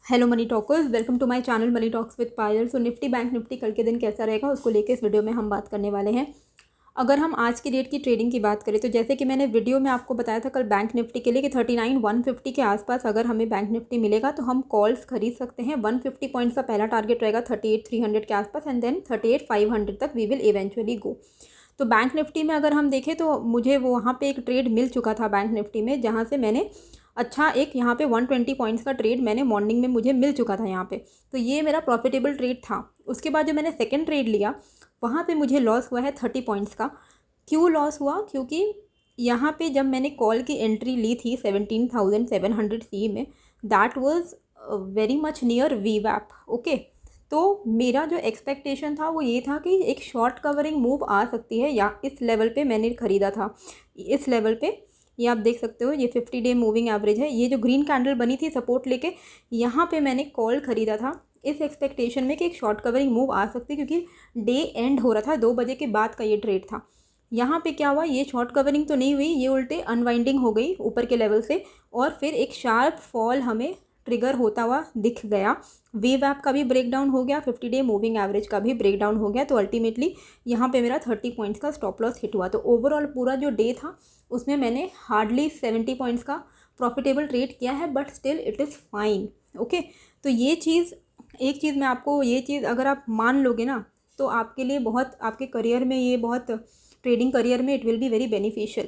Hello money talkers, welcome to my channel money talks with Payal. So Nifty bank Nifty कल के दिन कैसा रहेगा उसको लेके इस वीडियो में हम बात करने वाले हैं। अगर हम आज की डेट की ट्रेडिंग की बात करें तो जैसे कि मैंने वीडियो में आपको बताया था कल बैंक निफ्टी के लिए कि 39,150 के आसपास अगर हमें बैंक निफ्टी मिलेगा तो हम कॉल्स खरीद सकते हैं। 150 पॉइंट्स का पहला टारगेट रहेगा 38,300 के आसपास एंड देन 38,500 तक वी विल इवेंचुअली गो। तो बैंक निफ्टी में अगर हम देखें तो मुझे वो वहाँ पे एक ट्रेड मिल चुका था बैंक निफ्टी में, जहाँ से मैंने अच्छा एक यहाँ पे 120 पॉइंट्स का ट्रेड मैंने मॉर्निंग में मुझे मिल चुका था यहाँ पे। तो ये मेरा प्रॉफिटेबल ट्रेड था। उसके बाद जो मैंने सेकंड ट्रेड लिया वहाँ पे मुझे लॉस हुआ है 30 पॉइंट्स का। क्यों लॉस हुआ? क्योंकि यहाँ पे जब मैंने कॉल की एंट्री ली थी 17,700 सी में, that was very much near वी वैप। ओके, तो मेरा जो एक्सपेक्टेशन था वो ये था कि एक शॉर्ट कवरिंग मूव आ सकती है, या इस लेवल पे मैंने ख़रीदा था। इस लेवल पे ये आप देख सकते हो, ये 50 डे मूविंग एवरेज है। ये जो ग्रीन कैंडल बनी थी सपोर्ट लेके, यहाँ पे मैंने कॉल ख़रीदा था इस एक्सपेक्टेशन में कि एक शॉर्ट कवरिंग मूव आ सकती है, क्योंकि डे एंड हो रहा था, 2 बजे के बाद का ये ट्रेड था। यहाँ पे क्या हुआ, ये शॉर्ट कवरिंग तो नहीं हुई, ये उल्टे अनवाइंडिंग हो गई ऊपर के लेवल से और फिर एक शार्प फॉल हमें ट्रिगर होता हुआ दिख गया। वी वैप का भी ब्रेकडाउन हो गया, 50 डे मूविंग एवरेज का भी ब्रेकडाउन हो गया। तो अल्टीमेटली यहाँ पे मेरा 30 पॉइंट्स का स्टॉप लॉस हिट हुआ। तो ओवरऑल पूरा जो डे था उसमें मैंने हार्डली 70 पॉइंट्स का प्रॉफिटेबल ट्रेड किया है, but still it is fine. Okay, तो ये चीज़, एक चीज़ मैं आपको, ये चीज़ अगर आप मान लोगे ना तो आपके लिए बहुत, आपके करियर में ये बहुत, ट्रेडिंग करियर में it will be very beneficial.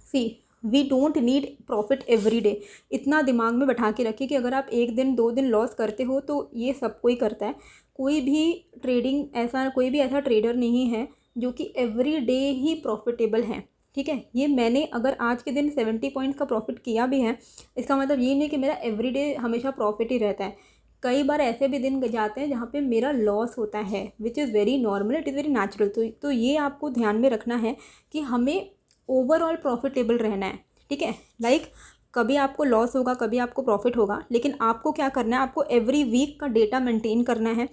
See, we don't need profit every day. इतना दिमाग में बैठा के रखिए कि अगर आप एक दिन 2 दिन लॉस करते हो तो ये सब कोई करता है। कोई भी ट्रेडिंग ऐसा, कोई भी ऐसा ट्रेडर नहीं है जो कि एवरी डे ही प्रॉफिटेबल है। ठीक है, ये मैंने अगर आज के दिन 70 पॉइंट का प्रॉफिट किया भी है, इसका मतलब ये नहीं कि मेरा एवरी डे हमेशा प्रॉफिट ही रहता है। कई बार ऐसे भी दिन जाते हैं जहाँ पे मेरा लॉस होता है, which is very normal, it is very natural. तो ये आपको ध्यान में रखना है कि हमें ओवरऑल प्रॉफिटेबल रहना है। ठीक है, कभी आपको लॉस होगा, कभी आपको प्रॉफिट होगा, लेकिन आपको क्या करना है, आपको एवरी वीक का डेटा मेंटेन करना है।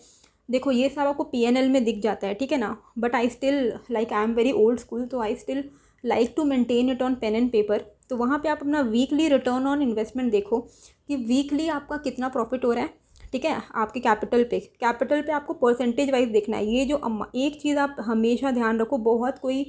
देखो ये सब आपको PNL में दिख जाता है, ठीक है ना, but I still I am very old school, तो I still like to maintain it on pen and paper. तो वहाँ पे आप अपना वीकली रिटर्न ऑन इन्वेस्टमेंट देखो कि वीकली आपका कितना प्रॉफिट हो रहा है। ठीक है, आपके कैपिटल पे आपको परसेंटेज वाइज देखना है। ये जो एक चीज़ आप हमेशा ध्यान रखो, बहुत कोई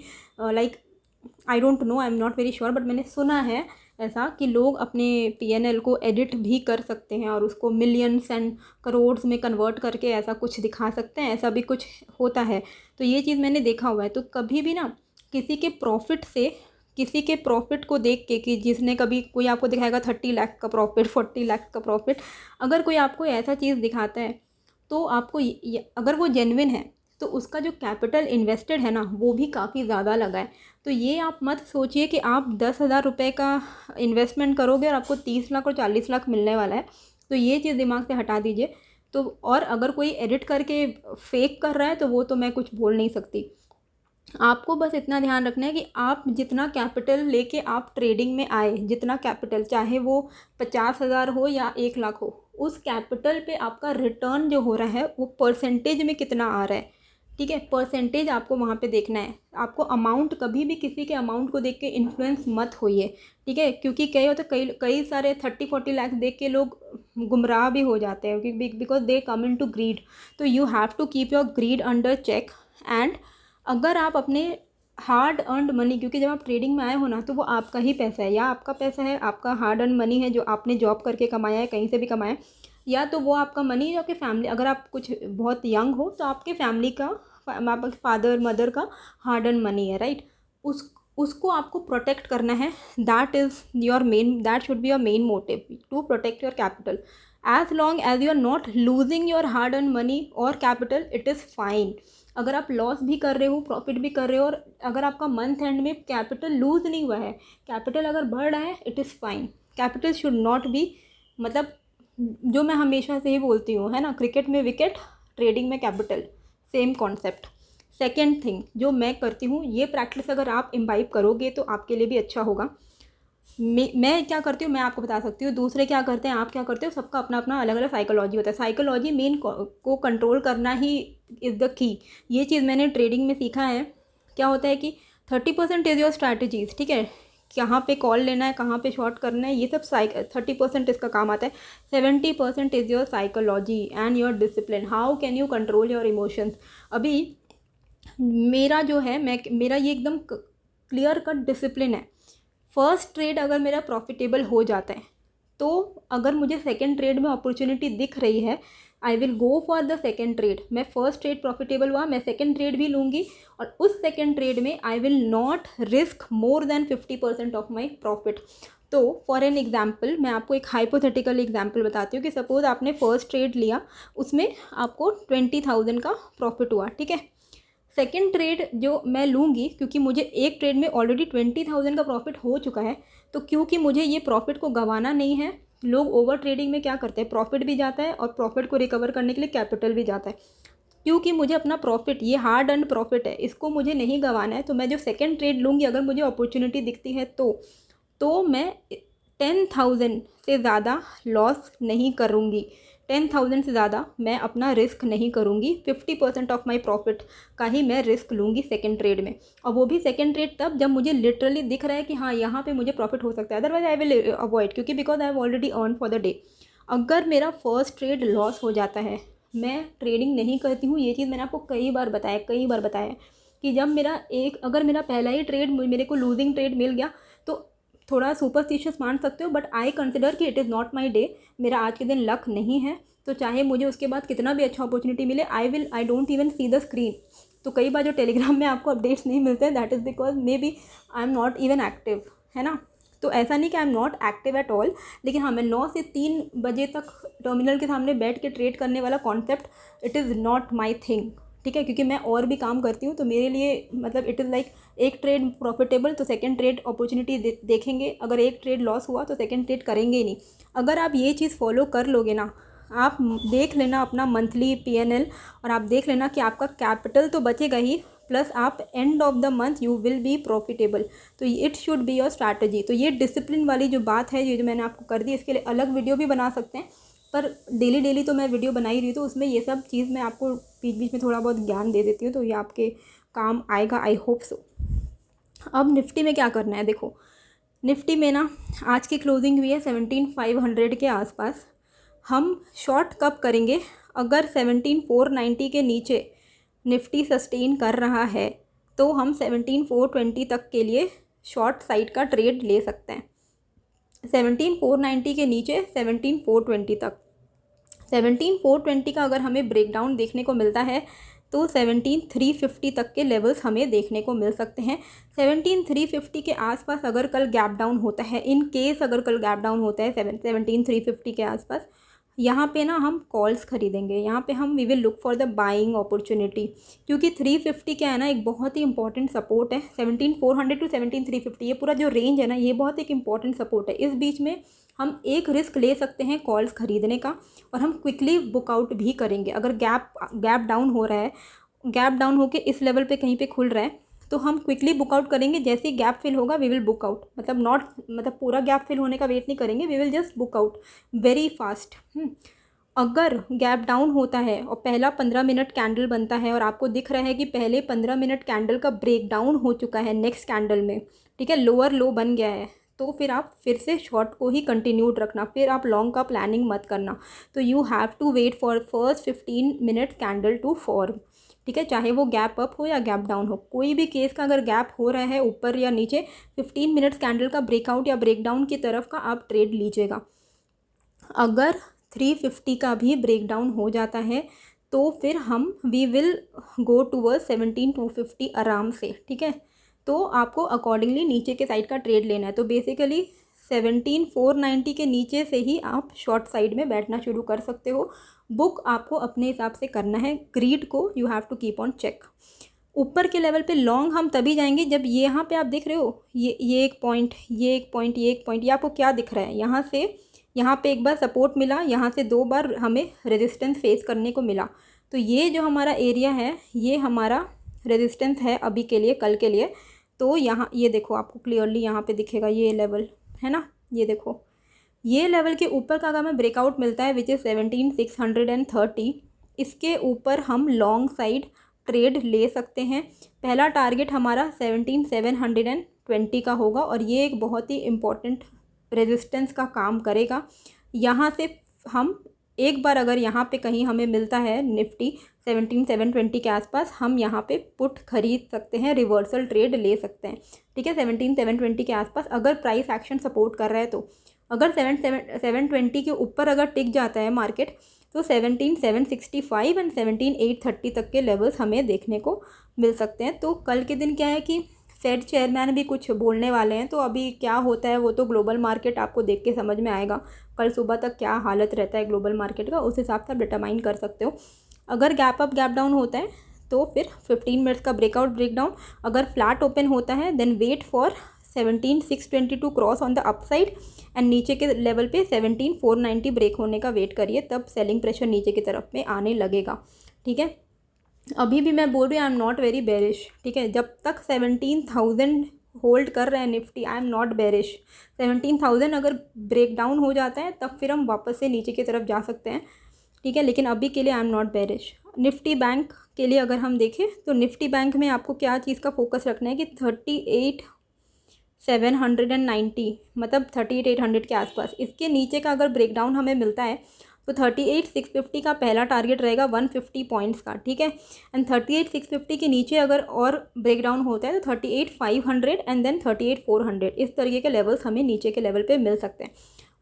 I don't know, I am not very sure, but मैंने सुना है ऐसा कि लोग अपने PNL को एडिट भी कर सकते हैं और उसको मिलियंस एंड करोड्स में कन्वर्ट करके ऐसा कुछ दिखा सकते हैं, ऐसा भी कुछ होता है। तो ये चीज़ मैंने देखा हुआ है। तो कभी भी ना किसी के प्रॉफिट से, किसी के प्रॉफिट को देख के, कि जिसने कभी कोई आपको दिखाएगा 30 लाख का प्रॉफिट, 40 लाख का प्रॉफिट, अगर कोई आपको ऐसा चीज़ दिखाता है तो आपको अगर वो जेन्युइन है तो उसका जो कैपिटल इन्वेस्टेड है ना वो भी काफ़ी ज़्यादा लगा है। तो ये आप मत सोचिए कि आप 10,000 रुपये का इन्वेस्टमेंट करोगे और आपको 30 लाख और 40 लाख मिलने वाला है। तो ये चीज़ दिमाग से हटा दीजिए। तो और अगर कोई एडिट करके फेक कर रहा है तो वो तो मैं कुछ बोल नहीं सकती। आपको बस इतना ध्यान रखना है कि आप जितना कैपिटल लेके आप ट्रेडिंग में आए, जितना कैपिटल, चाहे वो 50,000 हो या 1 लाख हो, उस कैपिटल पे आपका रिटर्न जो हो रहा है वो परसेंटेज में कितना आ रहा है। ठीक है, परसेंटेज आपको वहाँ पे देखना है। आपको अमाउंट, कभी भी किसी के अमाउंट को देख के इन्फ्लुएंस मत होइए। ठीक है, क्योंकि कई होते, कई सारे 30-40 लाख देख के लोग गुमराह भी हो जाते हैं, because they come in to greed. तो you have to keep your greed under check. And अगर आप अपने हार्ड अर्नड मनी, क्योंकि जब आप ट्रेडिंग में आए हो ना तो वो आपका ही पैसा है, या आपका पैसा है, आपका हार्ड अर्न मनी है जो आपने जॉब करके कमाया है, कहीं से भी कमाया है, या तो वो आपका मनी जो आपके फैमिली, अगर आप कुछ बहुत यंग हो तो आपके फैमिली का, आपके फादर मदर का हार्ड अर्न मनी है, राइट। उसको आपको प्रोटेक्ट करना है। That is your main, that should be your main motive, to protect your capital. As long as you are not losing your hard earn money और capital, it is fine. अगर आप loss भी कर रहे हो, profit भी कर रहे हो, और अगर आपका मंथ एंड में कैपिटल लूज़ नहीं हुआ है, कैपिटल अगर बढ़ रहा है, it is fine. Capital should not be, मतलब जो मैं हमेशा से ही बोलती हूँ, है ना, क्रिकेट में विकेट, ट्रेडिंग में capital, same concept. Second thing जो मैं करती हूँ, ये प्रैक्टिस अगर आप इम्बाइब करोगे तो आपके लिए भी अच्छा होगा। मैं क्या करती हूँ मैं आपको बता सकती हूँ, दूसरे क्या करते हैं, आप क्या करते हो, सबका अपना अपना अलग अलग साइकोलॉजी होता है। साइकोलॉजी मेन को कंट्रोल करना ही इज़ द की। ये चीज़ मैंने ट्रेडिंग में सीखा है। क्या होता है कि 30% इज़ योर स्ट्रैटेजीज, ठीक है, कहाँ पे कॉल लेना है, कहाँ पे शॉर्ट करना है, ये सब 30% इसका काम आता है। 70% is your psychology and your discipline, how can you control your emotions. अभी मेरा जो है मेरा ये एकदम क्लियर कट डिसिप्लिन है। फर्स्ट ट्रेड अगर मेरा प्रॉफिटेबल हो जाता है तो अगर मुझे सेकेंड ट्रेड में अपॉर्चुनिटी दिख रही है, I will go for the second trade. मैं फर्स्ट ट्रेड प्रॉफिटेबल हुआ, मैं सेकेंड ट्रेड भी लूँगी और उस सेकेंड ट्रेड में I will not risk more than 50% of my profit. तो फॉर एन एग्जाम्पल मैं आपको एक हाइपोथेटिकल एग्जाम्पल बताती हूँ कि सपोज़ आपने फर्स्ट ट्रेड लिया, उसमें आपको 20,000 का प्रॉफिट हुआ, ठीक है। सेकेंड ट्रेड जो मैं लूँगी, क्योंकि मुझे एक ट्रेड में ऑलरेडी 20,000 का प्रॉफिट हो चुका है, तो क्योंकि मुझे ये प्रॉफिट को गंवाना नहीं है, लोग ओवर ट्रेडिंग में क्या करते हैं, प्रॉफिट भी जाता है और प्रॉफिट को रिकवर करने के लिए कैपिटल भी जाता है। क्योंकि मुझे अपना प्रॉफिट, ये हार्ड अर्न प्रॉफिट है, इसको मुझे नहीं गंवाना है, तो मैं जो सेकेंड ट्रेड लूँगी, अगर मुझे अपॉर्चुनिटी दिखती है तो मैं 10,000 से ज़्यादा लॉस नहीं करूँगी। 10,000 से ज़्यादा मैं अपना रिस्क नहीं करूँगी। 50% ऑफ माई प्रॉफिट का ही मैं रिस्क लूँगी सेकेंड ट्रेड में, और वो भी सेकेंड ट्रेड तब जब मुझे लिटरली दिख रहा है कि हाँ यहाँ पे मुझे प्रॉफिट हो सकता है, अदरवाइज आई विल अवॉइड, क्योंकि because I have already earn for the day. अगर मेरा फर्स्ट ट्रेड लॉस हो जाता है, मैं ट्रेडिंग नहीं करती हूँ। ये चीज़ मैंने आपको कई बार बताया कि जब अगर मेरा पहला ही ट्रेड मेरे को लूजिंग ट्रेड मिल गया तो थोड़ा सुपरस्टिशियस मान सकते हो, बट आई कंसिडर कि it is not my day, मेरा आज के दिन लक नहीं है। तो चाहे मुझे उसके बाद कितना भी अच्छा अपॉर्चुनिटी मिले, I don't even see the screen. तो कई बार जो टेलीग्राम में आपको अपडेट्स नहीं मिलते हैं, that is because maybe I am not even active, है ना। तो ऐसा नहीं कि I am not active at all, लेकिन हाँ, मैं 9 से 3 बजे तक टर्मिनल के सामने बैठ के ट्रेड करने वाला concept, it is not my thing, ठीक है। क्योंकि मैं और भी काम करती हूँ, तो मेरे लिए मतलब इट इज़ लाइक एक ट्रेड प्रॉफिटेबल तो सेकंड ट्रेड अपॉर्चुनिटी देखेंगे, अगर एक ट्रेड लॉस हुआ तो सेकंड ट्रेड करेंगे ही नहीं। अगर आप ये चीज़ फॉलो कर लोगे ना, आप देख लेना अपना मंथली PNL और आप देख लेना कि आपका कैपिटल तो बचेगा ही, प्लस आप end of the month you will be profitable. तो it should be your strategy. तो ये डिसिप्लिन वाली जो बात है, ये जो मैंने आपको कर दी, इसके लिए अलग वीडियो भी बना सकते हैं, पर डेली तो मैं वीडियो बना ही रही हूँ, तो उसमें ये सब चीज़ मैं आपको बीच में थोड़ा बहुत ज्ञान दे देती हूँ, तो ये आपके काम आएगा, आई होप सो। अब निफ्टी में क्या करना है, देखो निफ्टी में ना आज की क्लोजिंग हुई है 17,500 के आसपास। हम शॉर्ट कब करेंगे, अगर 17,490 के नीचे निफ्टी सस्टेन कर रहा है तो हम 17,420 तक के लिए शॉर्ट साइड का ट्रेड ले सकते हैं। 17,490 के नीचे 17,420 तक। 17,420 का अगर हमें ब्रेकडाउन देखने को मिलता है तो 17,350 तक के लेवल्स हमें देखने को मिल सकते हैं। 17,350 के आसपास अगर कल गैप डाउन होता है, इन केस अगर कल गैप डाउन होता है 17,350 के आसपास, यहाँ पे ना हम कॉल्स खरीदेंगे, यहाँ पे हम we will look for the buying opportunity, क्योंकि 350 क्या है ना, एक बहुत ही इंपॉर्टेंट सपोर्ट है। 17,400 टू 17,350 ये पूरा जो रेंज है ना, ये बहुत एक इंपॉर्टेंट सपोर्ट है। इस बीच में हम एक रिस्क ले सकते हैं कॉल्स खरीदने का, और हम क्विकली बुकआउट भी करेंगे। अगर गैप डाउन हो रहा है, गैप डाउन होकर इस लेवल पे कहीं पे खुल रहा है, तो हम क्विकली बुकआउट करेंगे। जैसे ही गैप फिल होगा वी विल बुकआउट, मतलब पूरा गैप फिल होने का वेट नहीं करेंगे, we will just book out very fast. अगर गैप डाउन होता है और पहला 15 मिनट कैंडल बनता है और आपको दिख रहा है कि पहले 15 मिनट कैंडल का ब्रेक डाउन हो चुका है नेक्स्ट कैंडल में, ठीक है, लोअर लो बन गया है, तो फिर आप फिर से शॉर्ट को ही कंटिन्यूड रखना, फिर आप लॉन्ग का प्लानिंग मत करना। तो you have to wait for first 15 minute candle to form, ठीक है, चाहे वो गैप अप हो या गैप डाउन हो। कोई भी केस का अगर गैप हो रहा है ऊपर या नीचे, 15 मिनट्स कैंडल का ब्रेकआउट या ब्रेकडाउन की तरफ का आप ट्रेड लीजिएगा। अगर 350 का भी ब्रेकडाउन हो जाता है तो फिर हम वी विल गो टूवर्ड 17,250 आराम से, ठीक है। तो आपको अकॉर्डिंगली नीचे के साइड का ट्रेड लेना है। तो बेसिकली 17,490 के नीचे से ही आप शॉर्ट साइड में बैठना शुरू कर सकते हो। बुक आपको अपने हिसाब से करना है, ग्रीड को you have to keep on check. ऊपर के लेवल पे लॉन्ग हम तभी जाएंगे जब ये यहाँ पे आप देख रहे हो, ये एक पॉइंट, ये एक पॉइंट, ये एक पॉइंट, ये आपको क्या दिख रहा है, यहाँ से यहाँ पे एक बार सपोर्ट मिला, यहाँ से 2 बार हमें रेजिस्टेंस फेस करने को मिला। तो ये जो हमारा एरिया है, ये हमारा रेजिस्टेंस है अभी के लिए, कल के लिए। तो यहाँ ये देखो, आपको क्लियरली यहाँ पे दिखेगा ये लेवल, है ना, ये देखो, ये लेवल के ऊपर का अगर हमें ब्रेकआउट मिलता है विच इज़ 17,630, इसके ऊपर हम लॉन्ग साइड ट्रेड ले सकते हैं। पहला टारगेट हमारा 17,720 20 का होगा और ये एक बहुत ही इम्पॉर्टेंट रेजिस्टेंस का काम करेगा। यहाँ से हम एक बार अगर यहाँ पे कहीं हमें मिलता है निफ्टी 17,720 के आसपास, हम यहाँ पे पुट खरीद सकते हैं, रिवर्सल ट्रेड ले सकते हैं। ठीक है, 17,720 के आसपास अगर प्राइस एक्शन सपोर्ट कर रहा है तो अगर 720 के ऊपर अगर टिक जाता है मार्केट तो 17,765 एंड 17,830 तक के लेवल्स हमें देखने को मिल सकते हैं। तो कल के दिन क्या है कि फेड चेयरमैन भी कुछ बोलने वाले हैं, तो अभी क्या होता है वो तो ग्लोबल मार्केट आपको देख के समझ में आएगा। कल सुबह तक क्या हालत रहता है ग्लोबल मार्केट का, उस हिसाब से आप डिटरमाइन कर सकते हो। अगर गैप अप गैप डाउन होता है तो फिर 15 मिनट्स का ब्रेकआउट ब्रेकडाउन, अगर फ्लैट ओपन होता है then wait for 17,622 cross on the upside and नीचे के लेवल पे 17,490 ब्रेक होने का वेट करिए, तब सेलिंग प्रेशर नीचे की तरफ में आने लगेगा। ठीक है, अभी भी मैं बोल रही हूँ आई एम नॉट वेरी बेरिश। ठीक है, जब तक 17,000 होल्ड कर रहे हैं Nifty, I am not bearish. 17,000 अगर ब्रेक डाउन हो जाता है तब फिर हम वापस से नीचे की तरफ जा सकते हैं। ठीक है, लेकिन अभी के लिए आई am not bearish. Nifty bank के लिए अगर हम देखें तो निफ्टी बैंक में आपको क्या चीज़ का फोकस रखना है कि 38,790 मतलब 38,800 के आसपास, इसके नीचे का अगर ब्रेकडाउन हमें मिलता है तो 38,650 का पहला टारगेट रहेगा 150 पॉइंट्स का। ठीक है, एंड 38,650 के नीचे अगर और ब्रेकडाउन होता है तो 38,500 एंड देन 38,400, इस तरीके के लेवल्स हमें नीचे के लेवल पे मिल सकते हैं।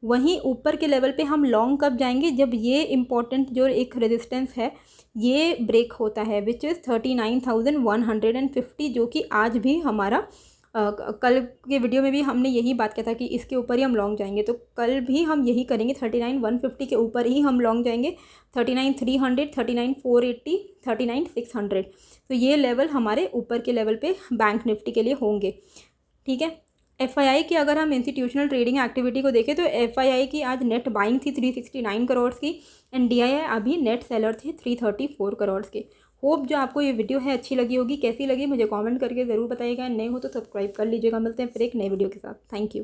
वहीं ऊपर के लेवल पे हम लॉन्ग कब जाएंगे, जब ये इम्पॉर्टेंट जो एक रेजिस्टेंस है ये ब्रेक होता है, विच इज़ 39,150, जो कि आज भी हमारा कल के वीडियो में भी हमने यही बात किया था कि इसके ऊपर ही हम लॉन्ग जाएंगे, तो कल भी हम यही करेंगे। 39,150 के ऊपर ही हम लॉन्ग जाएंगे। 39,300, 39,480, 39,600, तो ये लेवल हमारे ऊपर के लेवल पे बैंक निफ्टी के लिए होंगे। ठीक है, FII की अगर हम इंस्टीट्यूशनल ट्रेडिंग एक्टिविटी को देखें तो FII की आज नेट बाइंग थी 369 करोड़ की एंड DII अभी नेट सेलर थे 334 करोड़ के। होप जो आपको ये वीडियो है अच्छी लगी होगी। कैसी लगी मुझे कमेंट करके ज़रूर बताइएगा। नए हो तो सब्सक्राइब कर लीजिएगा। मिलते हैं फिर एक नए वीडियो के साथ। Thank you.